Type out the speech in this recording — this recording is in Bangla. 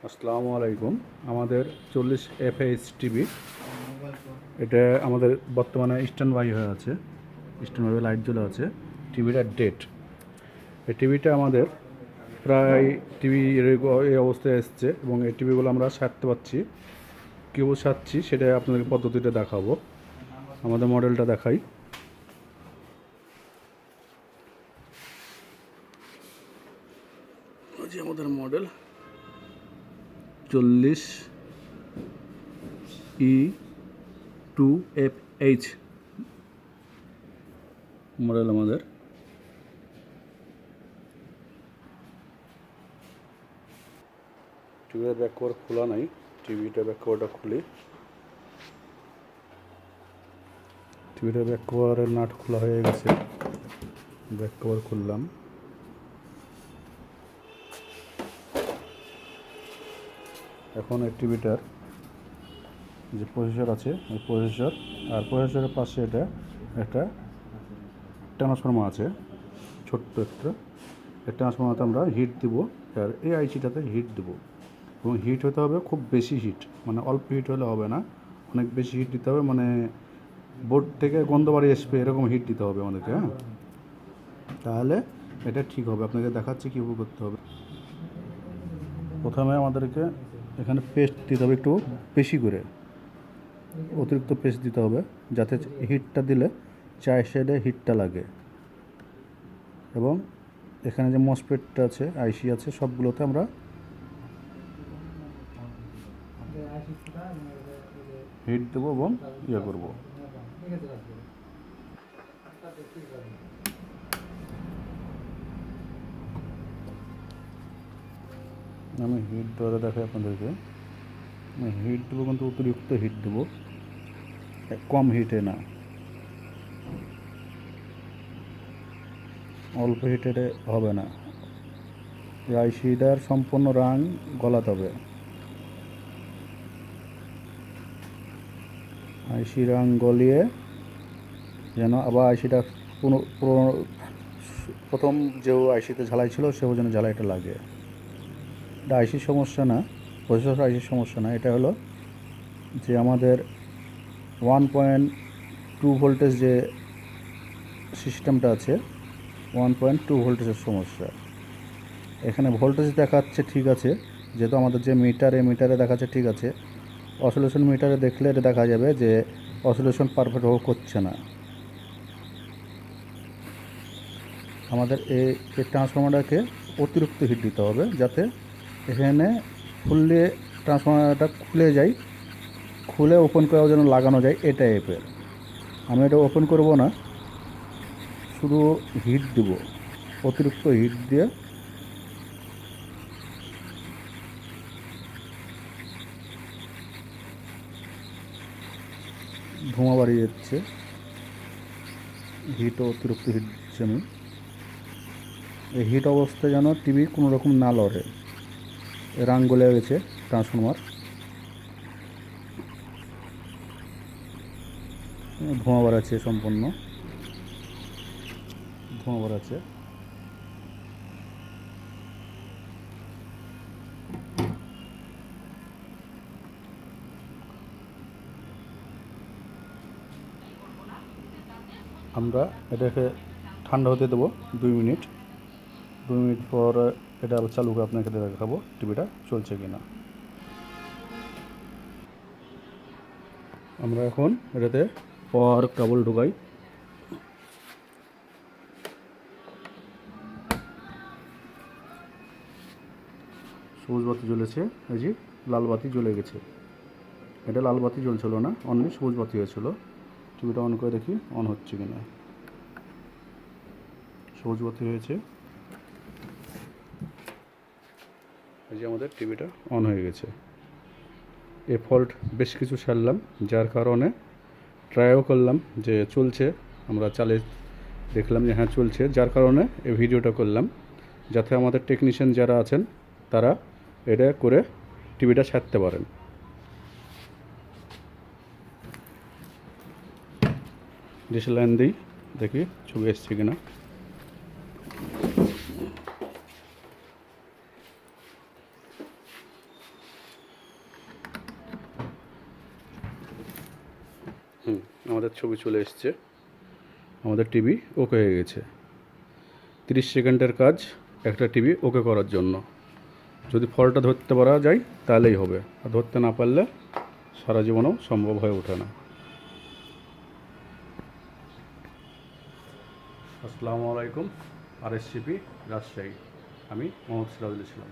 আসসালামু আলাইকুম। আমাদের 40 fps টিভি, এটা আমাদের বর্তমানে স্ট্যান্ড বাই হয়ে আছে, স্ট্যান্ড বাই লাইট জ্বলে আছে। টিভিটা ডেট। এই টিভিটা আমাদের প্রায় টিভি এই অবস্থায় এসছে এবং এই টিভিগুলো আমরা সারতে পারছি। কীভাবে সারছি সেটা আপনাদের পদ্ধতিটা দেখাবো। আমাদের মডেলটা দেখাই। যে আমাদের মডেল 40E2FH মডেল আমাদের। টিভির ব্যাক কভার খোলা নাই, টিভিটা ব্যাক কভারটা খুলি। টিভিটার ব্যাক কভারের নাট খোলা হয়ে গেছে, ব্যাক কভার খুললাম। এখন এই টিভিটার যে প্রসেসর আছে, এই প্রসেসর আর প্রসেসরের পাশে এটা একটা ট্রান্সফর্মার আছে, ছোট্ট একটা। এই ট্রান্সফর্মারতে আমরা হিট দেবো, আর এই আইসিটাতে হিট দেবো। এবং হিট হতে হবে খুব বেশি হিট, মানে অল্প হিট হলে হবে না, অনেক বেশি হিট দিতে হবে, মানে বোর্ড থেকে গন্ধ বাড়ি আসবে এরকম হিট দিতে হবে আমাদেরকে। হ্যাঁ, তাহলে এটা ঠিক হবে। আপনাকে দেখাচ্ছি কীভাবে করতে হবে। প্রথমে আমাদেরকে এখানে পেস্ট দিতে হবে, একটু বেশি করে অতিরিক্ত পেস্ট দিতে হবে, যাতে হিটটা দিলে চার সাইডে হিটটা লাগে। এবং এখানে যে মসফেটটা আছে, আইসি আছে, সবগুলোতে আমরা হিট দেবো এবং ইয়ে করবো। আমি হিট দেওয়াটা দেখাই আপনাদেরকে। আমি হিট দেবো, কিন্তু অতিরিক্ত হিট দেবো, কম হিটে না, অল্প হিটে হবে না। এই আইসিটার সম্পূর্ণ রাং গলাতে হবে। আইসি রাং গলিয়ে যেন আবার আইসিটা প্রথম যে আইসিতে ঝালাই ছিল সেও যেন ঝালাইটা লাগে। এটা আইসির সমস্যা না, প্রসেসর আইসির সমস্যা না, এটা হলো যে আমাদের 1.2 ভোল্টেজ যে সিস্টেমটা আছে, 1.2 ভোল্টেজের সমস্যা। এখানে ভোল্টেজ দেখাচ্ছে ঠিক আছে, যেহেতু আমাদের যে মিটারে দেখাচ্ছে ঠিক আছে। অসিলেশন মিটারে দেখলে এটা দেখা যাবে যে অসিলেশন পারফেক্ট করছে না। আমাদের এই ট্রান্সফর্মারটাকে অতিরিক্ত হিট দিতে হবে, যাতে এখানে ফুললে ট্রান্সফর্মারটা খুলে যায়, খুলে ওপেন করাও যেন লাগানো যায় এই টাইপের। আমি এটা ওপেন করব না, শুধু হিট দেব, অতিরিক্ত হিট দিয়ে ধোঁয়া বাড়িয়ে যাচ্ছে। হিটও অতিরিক্ত হিট দিচ্ছি আমি। এই হিট অবস্থায় যেন টিভি কোনো রকম না লড়ে। রাং গলে গেছে ট্রান্সফর্মার, ধোঁয়া বাড়াচ্ছে, সম্পূর্ণ ধোঁয়া বাড়াচ্ছে। আমরা এটাকে ঠান্ডা হতে দেবো 2 মিনিট। 2 মিনিট পর এটা আবার চালু করে আপনাকে দেখাবো টিভিটা চলছে কি না। আমরা এখন এটাতে পাওয়ার কেবল ঢোকাই। সবুজ বাতি জ্বলেছে, এই যে লাল বাতি জ্বলে গেছে। এটা লাল বাতি জ্বলছিল না, অনলি সবুজ বাতি হয়েছিল। টিভিটা অন করে দেখি অন হচ্ছে কি না। সবুজ বাতি হয়েছে, এই যে আমাদের টিভিটা অন হয়ে গেছে। এ ফল্ট বেশ কিছু সারলাম, যার কারণে ট্রাইও করলাম যে চলছে। আমরা চালিয়ে দেখলাম যে হ্যাঁ চলছে, যার কারণে এই ভিডিওটা করলাম, যাতে আমাদের টেকনিশিয়ান যারা আছেন তারা এটা করে টিভিটা সারতে পারেন। ডিশ লাইন দিই, দেখি ছবি এসছে কিনা। আমাদের ছবি চলে এসছে, আমাদের টিভি ওকে হয়ে গেছে। 30 সেকেন্ডের কাজ একটা টিভি ওকে করার জন্য। যদি ফলটা ধরতে পারা যায় তাহলেই হবে, আর ধরতে না পারলে সারা জীবনও সম্ভব হয়ে ওঠে না। আসসালামু আলাইকুম, RSCP রাজশাহী। আমি মোহাম্মদ সিরাজুল ইসলাম।